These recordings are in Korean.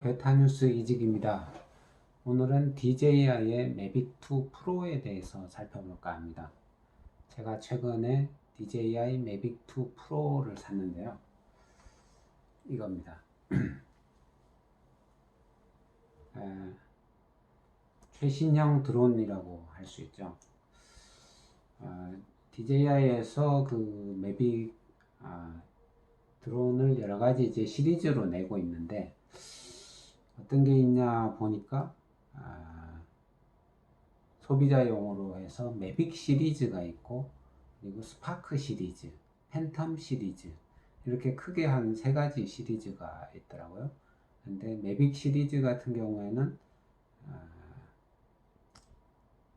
베타 뉴스 이직입니다. 오늘은 DJI의 매빅2 프로에 대해서 살펴볼까 합니다. 제가 최근에 DJI 매빅2 프로를 샀는데요. 이겁니다. 최신형 드론이라고 할 수 있죠. DJI에서 그 매빅 드론을 여러 가지 이제 시리즈로 내고 있는데 어떤 게 있냐 보니까 소비자용으로 해서 매빅 시리즈가 있고, 그리고 스파크 시리즈, 팬텀 시리즈, 이렇게 크게 한 세 가지 시리즈가 있더라고요. 근데 매빅 시리즈 같은 경우에는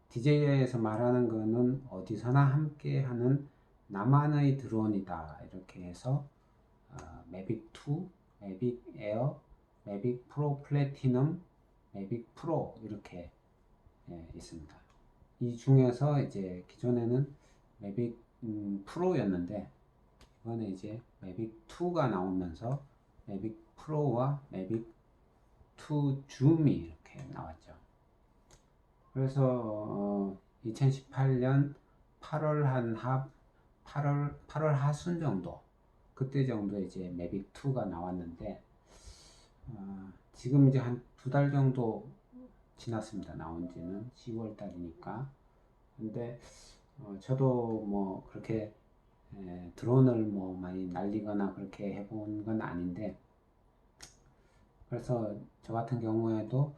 DJI에서 말하는 거는 어디서나 함께 하는 나만의 드론이다, 이렇게 해서 매빅2, 매빅 에어, 매빅 프로 플래티넘, 매빅 프로 이렇게 있습니다. 이 중에서 이제 기존에는 매빅 프로였는데, 이번에 이제 매빅 2가 나오면서 매빅 프로와 매빅 2 줌이 이렇게 나왔죠. 그래서 2018년 8월 하순 정도, 그때 정도 이제 매빅 2가 나왔는데, 지금 이제 한 두 달 정도 지났습니다. 나온 지는 10월 달이니까. 근데 저도 뭐 그렇게 드론을 뭐 많이 날리거나 그렇게 해본 건 아닌데, 그래서 저 같은 경우에도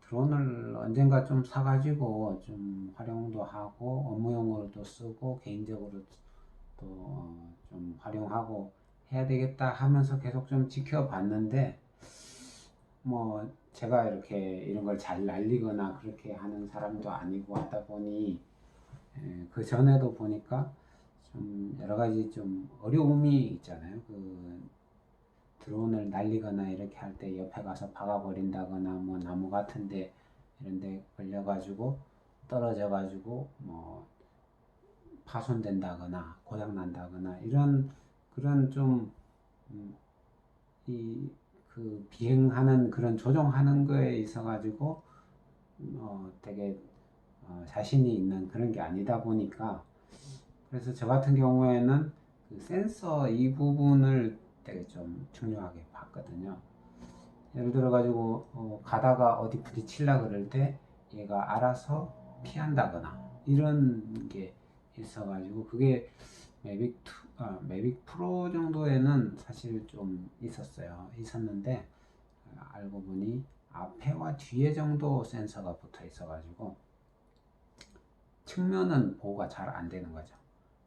드론을 언젠가 좀 사가지고 좀 활용도 하고 업무용으로도 쓰고 개인적으로 또 좀 활용하고 해야 되겠다 하면서 계속 좀 지켜봤는데, 뭐 제가 이렇게 이런 걸 잘 날리거나 그렇게 하는 사람도 아니고 하다 보니, 그 전에도 보니까 좀 여러 가지 좀 어려움이 있잖아요. 그 드론을 날리거나 이렇게 할 때 옆에 가서 박아버린다거나, 뭐 나무 같은데 이런데 걸려가지고 떨어져가지고 뭐 파손된다거나 고장 난다거나, 이런 그런 좀 이 그 비행하는 그런 조종하는 거에 있어 가지고 되게 자신이 있는 그런 게 아니다 보니까, 그래서 저 같은 경우에는 그 센서 이 부분을 되게 좀 중요하게 봤거든요. 예를 들어 가지고 가다가 어디 부딪히려 그럴 때 얘가 알아서 피한다거나 이런 게 있어 가지고, 그게 매빅 프로 정도에는 사실 좀 있었는데, 알고 보니 앞에와 뒤에 정도 센서가 붙어 있어 가지고 측면은 보호가 잘 안 되는 거죠.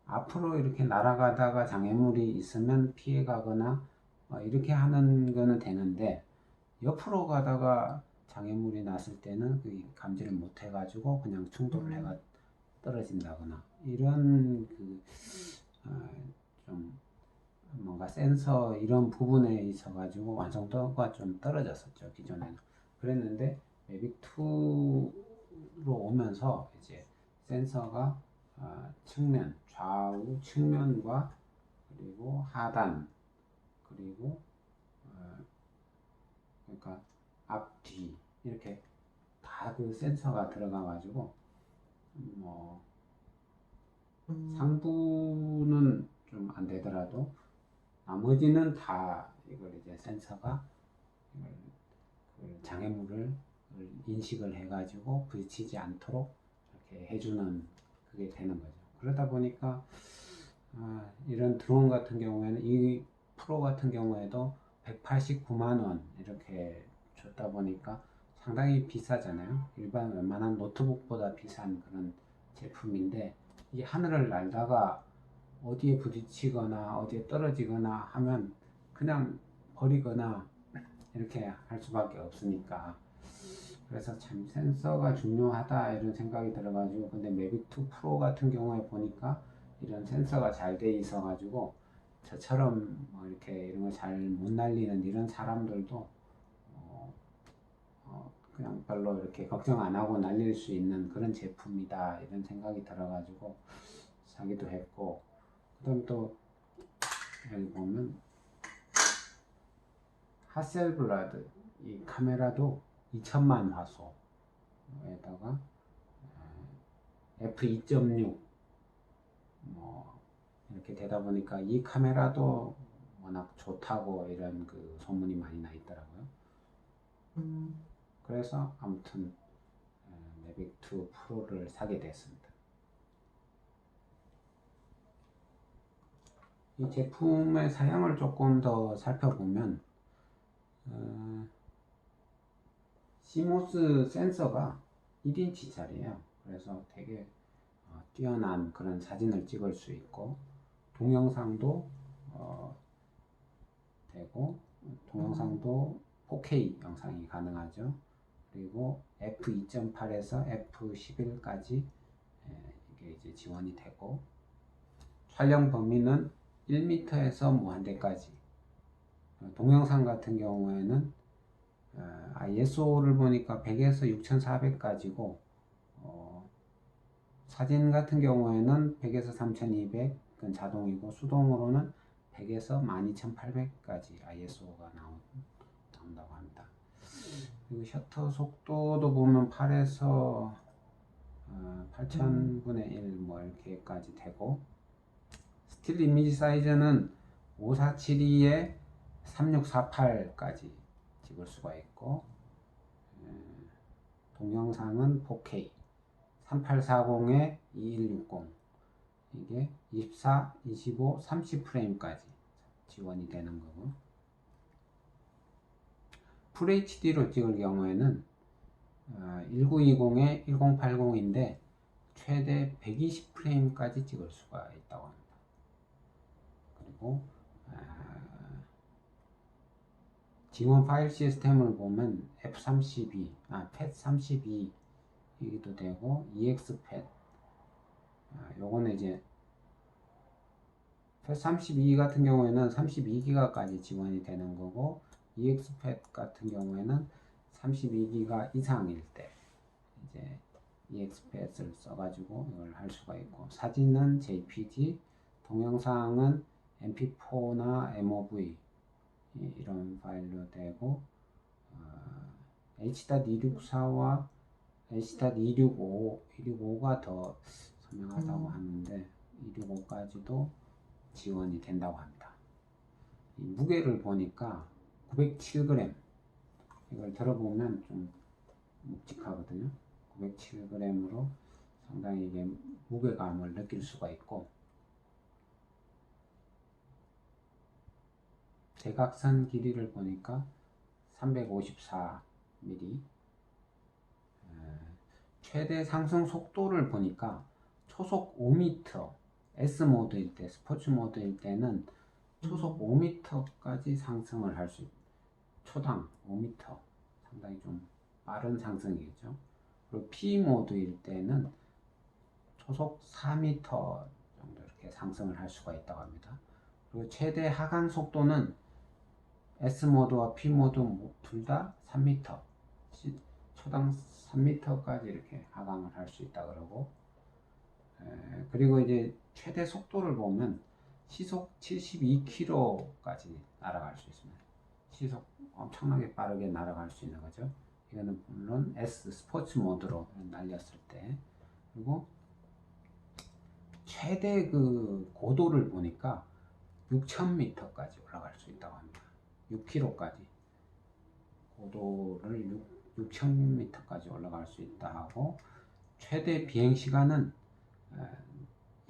앞으로 이렇게 날아가다가 장애물이 있으면 피해 가거나 이렇게 하는 거는 되는데, 옆으로 가다가 장애물이 났을 때는 그 감지를 못 해가지고 그냥 충돌을 해가 떨어진다거나, 이런 좀 뭔가 센서 이런 부분에 있어 가지고 완성도가 좀 떨어졌었죠, 기존에는. 그랬는데 매빅2로 오면서 이제 센서가 측면, 좌우 측면과 그리고 하단, 그리고 그러니까 앞뒤 이렇게 다 그 센서가 들어가 가지고, 뭐 상부는 좀 안 되더라도 나머지는 다 이걸 이제 센서가 이걸 그 장애물을 인식을 해가지고 부딪히지 않도록 이렇게 해주는, 그게 되는 거죠. 그러다 보니까 이런 드론 같은 경우에는, 이 프로 같은 경우에도 189만 원 이렇게 줬다 보니까 상당히 비싸잖아요. 일반 웬만한 노트북보다 비싼 그런 제품인데, 이 하늘을 날다가 어디에 부딪히거나 어디에 떨어지거나 하면 그냥 버리거나 이렇게 할 수밖에 없으니까, 그래서 참 센서가 중요하다 이런 생각이 들어가지고, 근데 매빅2 프로 같은 경우에 보니까 이런 센서가 잘 돼 있어 가지고 저처럼 뭐 이렇게 이런 거 잘 못 날리는 이런 사람들도 그냥 별로 이렇게 걱정 안 하고 날릴 수 있는 그런 제품이다 이런 생각이 들어가지고 사기도 했고, 그다음 또 여기 보면 하셀블라드 이 카메라도 2000만 화소에다가 f2.6 뭐 이렇게 되다 보니까 이 카메라도 워낙 좋다고 이런 그 소문이 많이 나 있더라고요. 그래서 아무튼 매빅 2 프로를 사게 됐습니다. 이 제품의 사양을 조금 더 살펴보면 CMOS 센서가 1인치짜리예요. 그래서 되게 뛰어난 그런 사진을 찍을 수 있고 동영상도 되고 동영상도 4K 영상이 가능하죠. 그리고 f2.8에서 f11까지 이게 이제 지원이 되고 촬영 범위는 1m에서 무한대까지. 동영상 같은 경우에는 ISO를 보니까 100에서 6400까지고 사진 같은 경우에는 100에서 3200은 자동이고 수동으로는 100에서 12800까지 ISO가 나온다고 합니다. 그리고 셔터 속도도 보면 8에서 8000분의 1 뭐 이렇게까지 되고 스틸 이미지 사이즈는 5472에 3648까지 찍을 수가 있고 동영상은 4K 3840에 2160 이게 24, 25, 30프레임까지 지원이 되는 거고 FHD로 찍을 경우에는 1920에 1080인데 최대 120프레임까지 찍을 수가 있다고 합니다. 그리고 지원 파일 시스템을 보면 F32, FAT32이기도 되고 EXFAT 요거는 이제 FAT32 같은 경우에는 32기가까지 지원이 되는 거고 EXFAT 같은 경우에는 32기가 이상일 때 이제 EXFAT을 써가지고 이걸 할 수가 있고 사진은 JPG, 동영상은 MP4나 MOV 이런 파일로 되고 H.264와 H.265, 265가 더 선명하다고 하는데 265까지도 지원이 된다고 합니다. 이 무게를 보니까 907g 이걸 들어보면 좀 묵직하거든요. 907g으로 상당히 이게 무게감을 느낄 수가 있고 대각선 길이를 보니까 354mm 최대 상승 속도를 보니까 초속 5m S 모드일 때 스포츠 모드일 때는 초속 5m까지 상승을 할 수 있고 초당 5m 상당히 좀 빠른 상승이겠죠. 그리고 P 모드일 때는 초속 4m 정도 이렇게 상승을 할 수가 있다고 합니다. 그리고 최대 하강 속도는 S 모드와 P 모드 둘 다 3m 초당 3m까지 이렇게 하강을 할 수 있다 그러고 그리고 이제 최대 속도를 보면 시속 72km까지 날아갈 수 있습니다. 시속 엄청나게 빠르게 날아갈 수 있는 거죠. 이거는 물론 S 스포츠 모드로 날렸을 때 그리고 최대 그 고도를 보니까 6000m까지 올라갈 수 있다고 합니다. 6km까지 고도를 6000m까지 올라갈 수 있다 하고 최대 비행 시간은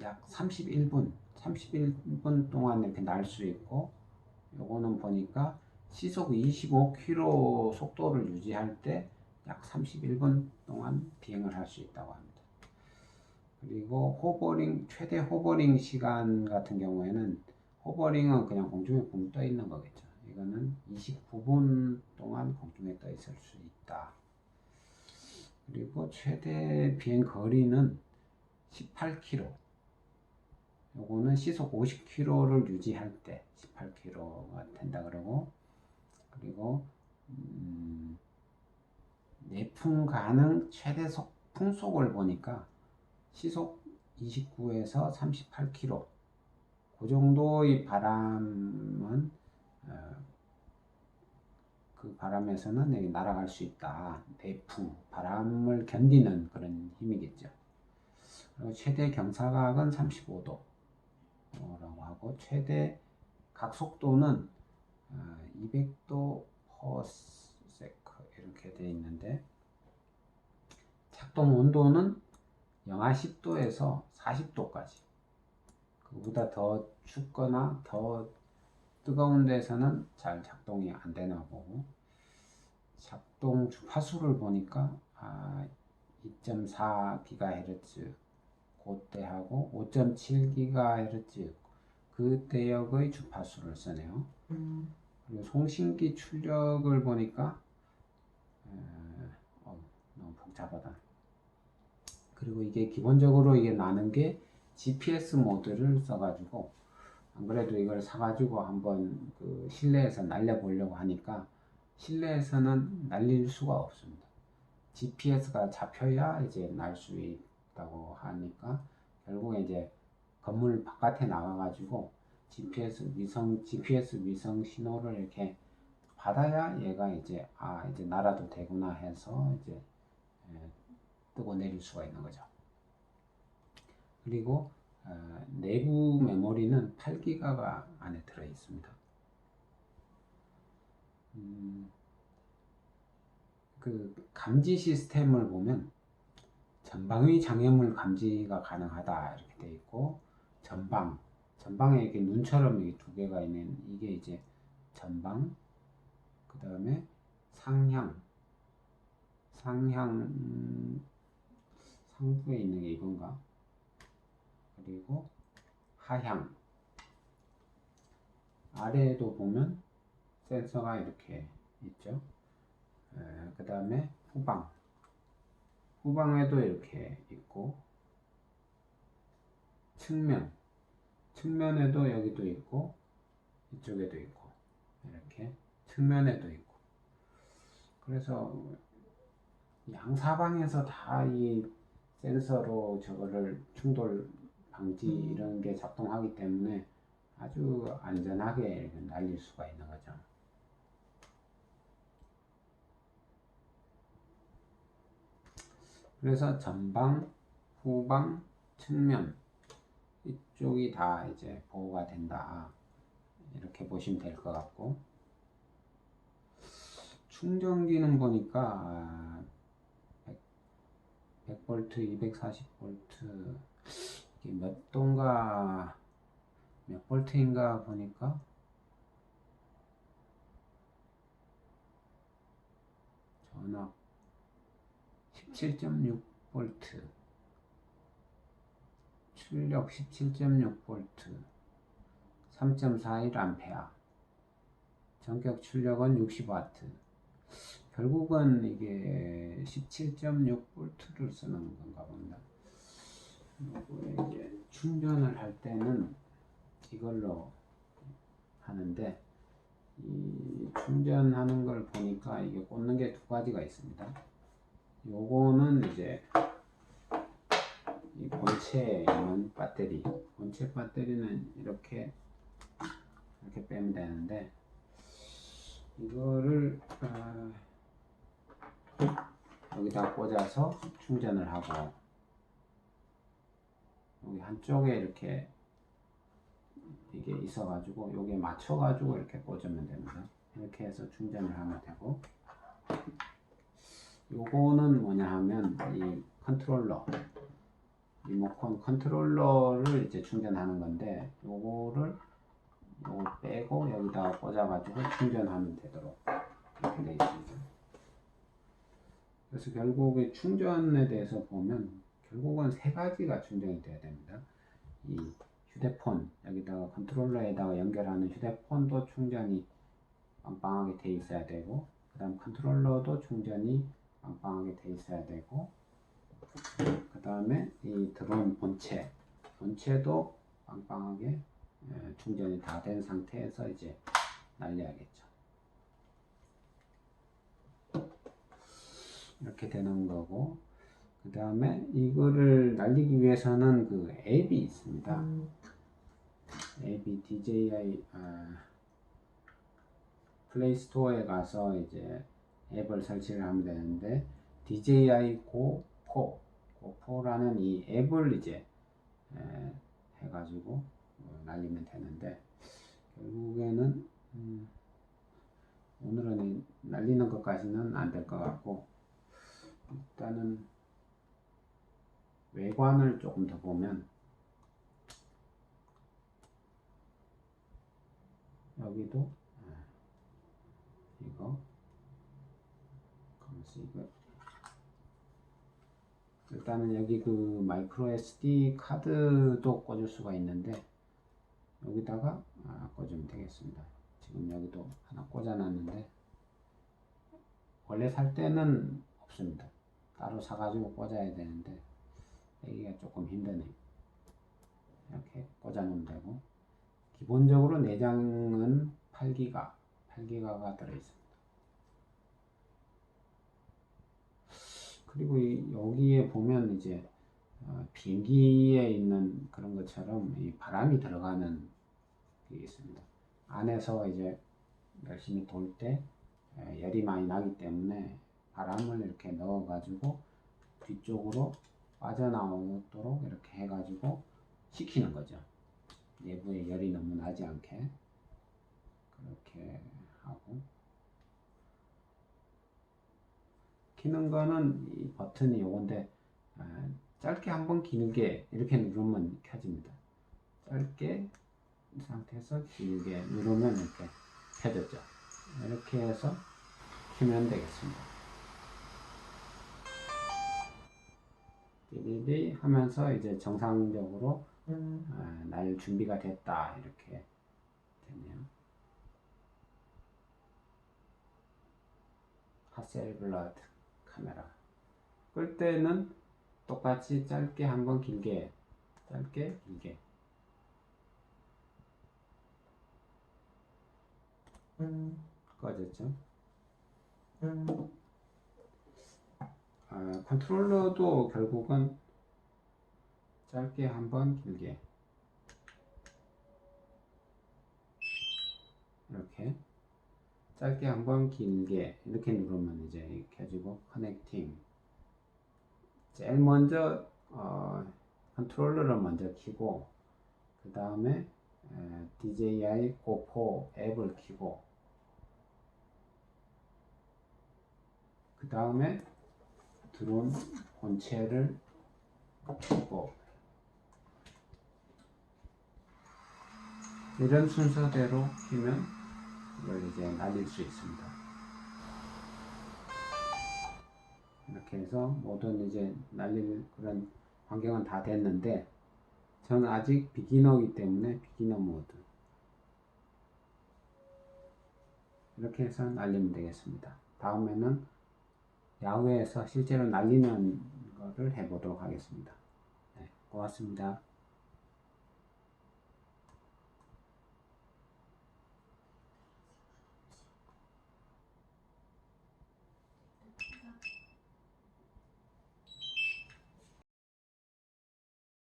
약 31분 동안 이렇게 날 수 있고 요거는 보니까 시속 25km 속도를 유지할 때 약 31분 동안 비행을 할 수 있다고 합니다. 그리고 호버링 최대 호버링 시간 같은 경우에는 호버링은 그냥 공중에 붕 떠 있는 거겠죠. 이거는 29분 동안 공중에 떠 있을 수 있다. 그리고 최대 비행 거리는 18km. 요거는 시속 50km를 유지할 때 18km가 된다 그러고 그리고 내풍 가능 최대 풍속을 보니까 시속 29에서 38km 그 정도의 바람은 그 바람에서는 여기 날아갈 수 있다. 대풍, 바람을 견디는 그런 힘이겠죠. 그리고 최대 경사각은 35도라고 하고 최대 각속도는 200도 퍼세크 이렇게 되어 있는데 작동 온도는 영하 10도에서 40도까지. 그보다 더 춥거나 더 뜨거운 데서는 잘 작동이 안 되나 보고, 작동 주파수를 보니까 2.4GHz 그때하고 5.7GHz 그 대역의 주파수를 쓰네요. 그리고 송신기 출력을 보니까 너무 복잡하다. 그리고 이게 기본적으로 이게 나는 게 GPS 모드를 써가지고, 안 그래도 이걸 사가지고 한번 그 실내에서 날려보려고 하니까 실내에서는 날릴 수가 없습니다. GPS가 잡혀야 이제 날 수 있다고 하니까 결국에 이제 건물 바깥에 나가가지고 GPS 위성 신호를 이렇게 받아야 얘가 이제 이제 날아도 되구나 해서 이제 뜨고 내릴 수가 있는 거죠. 그리고 내부 메모리는 8기가가 안에 들어 있습니다. 그 감지 시스템을 보면 전방의 장애물 감지가 가능하다 이렇게 되어 있고, 전방에 이렇게 눈처럼 이게 두 개가 있는 이게 이제 전방, 그 다음에 상부에 있는 게 이건가? 그리고 하향, 아래에도 보면 센서가 이렇게 있죠. 그 다음에 후방에도 이렇게 있고, 측면에도 여기도 있고, 이쪽에도 있고, 이렇게 측면에도 있고. 그래서 양사방에서 다 이 센서로 저거를 충돌 방지 이런 게 작동하기 때문에 아주 안전하게 날릴 수가 있는 거죠. 그래서 전방, 후방, 측면 이쪽이 다 이제 보호가 된다 이렇게 보시면 될 것 같고, 충전기는 보니까 100V, 240V 이게 몇 도인가 몇 볼트인가 보니까 전압 17.6V, 출력 17.6V, 3.41A, 전격 출력은 60W. 결국은 이게 17.6V를 쓰는 건가 봅니다. 이제 충전을 할 때는 이걸로 하는데, 이 충전하는 걸 보니까 이게 꽂는 게 두 가지가 있습니다. 요거는 이제 이 본체에 있는 배터리, 본체 배터리는 이렇게 빼면 되는데, 이거를 여기다 꽂아서 충전을 하고, 여기 한쪽에 이렇게 이게 있어가지고 여기에 맞춰가지고 이렇게 꽂으면 됩니다. 이렇게 해서 충전을 하면 되고, 요거는 뭐냐 하면 이 컨트롤러, 리모컨 컨트롤러를 이제 충전하는 건데, 요거 빼고 여기다가 꽂아가지고 충전하면 되도록 이렇게 되어 있습니다. 그래서 결국에 충전에 대해서 보면 결국은 세 가지가 충전이 돼야 됩니다. 이 휴대폰, 여기다가 컨트롤러에다가 연결하는 휴대폰도 충전이 빵빵하게 돼 있어야 되고, 그 다음 컨트롤러도 충전이 빵빵하게 돼 있어야 되고, 그 다음에 이 드론 본체도 빵빵하게 충전이 다 된 상태에서 이제 날려야겠죠. 이렇게 되는 거고, 그 다음에 이거를 날리기 위해서는 그 앱이 있습니다. 앱이 DJI 플레이 스토어에 가서 이제 앱을 설치를 하면 되는데 DJI 고포라는 이 앱을 이제 해가지고 날리면 되는데 결국에는 오늘은 날리는 것까지는 안 될 것 같고 일단은 외관을 조금 더 보면 여기도 이거 일단은 여기 그 마이크로 SD 카드도 꽂을 수가 있는데 여기다가 꽂으면 되겠습니다. 지금 여기도 하나 꽂아놨는데 원래 살 때는 없습니다. 따로 사가지고 꽂아야 되는데 여기가 조금 힘드네요. 이렇게 꽂아놓으면 되고 기본적으로 내장은 8기가가 들어있습니다. 그리고 여기에 보면 이제 비행기에 있는 그런 것처럼 이 바람이 들어가는 게 있습니다. 안에서 이제 열심히 돌 때 열이 많이 나기 때문에 바람을 이렇게 넣어 가지고 뒤쪽으로 빠져나오도록 이렇게 해 가지고 식히는 거죠. 내부에 열이 너무 나지 않게 그렇게 하고 키는 거는 이 버튼이 요건데 짧게 한번 길게 이렇게 누르면 켜집니다. 짧게 이 상태에서 길게 누르면 이렇게 켜졌죠. 이렇게 해서 키면 되겠습니다. 띠리리 하면서 이제 정상적으로 날 준비가 됐다 이렇게 되네요. 하셀블라드 카메라 끌 때는 똑같이 짧게 한번 길게 짧게 길게 꺼졌죠. 컨트롤러도 결국은 짧게 한번 길게 이렇게 짧게 한번 길게 이렇게 누르면 이제 켜지고 커넥팅 제일 먼저 컨트롤러를 먼저 켜고 그 다음에 DJI 고포 앱을 켜고 그 다음에 드론 본체를 켜고 이런 순서대로 켜면 이걸 이제 날릴 수 있습니다. 이렇게 해서 모든 이제 날릴 그런 환경은 다 됐는데 저는 아직 비기너이기 때문에 비기너 모드 이렇게 해서 날리면 되겠습니다. 다음에는 야외에서 실제로 날리는 거를 해보도록 하겠습니다. 네, 고맙습니다.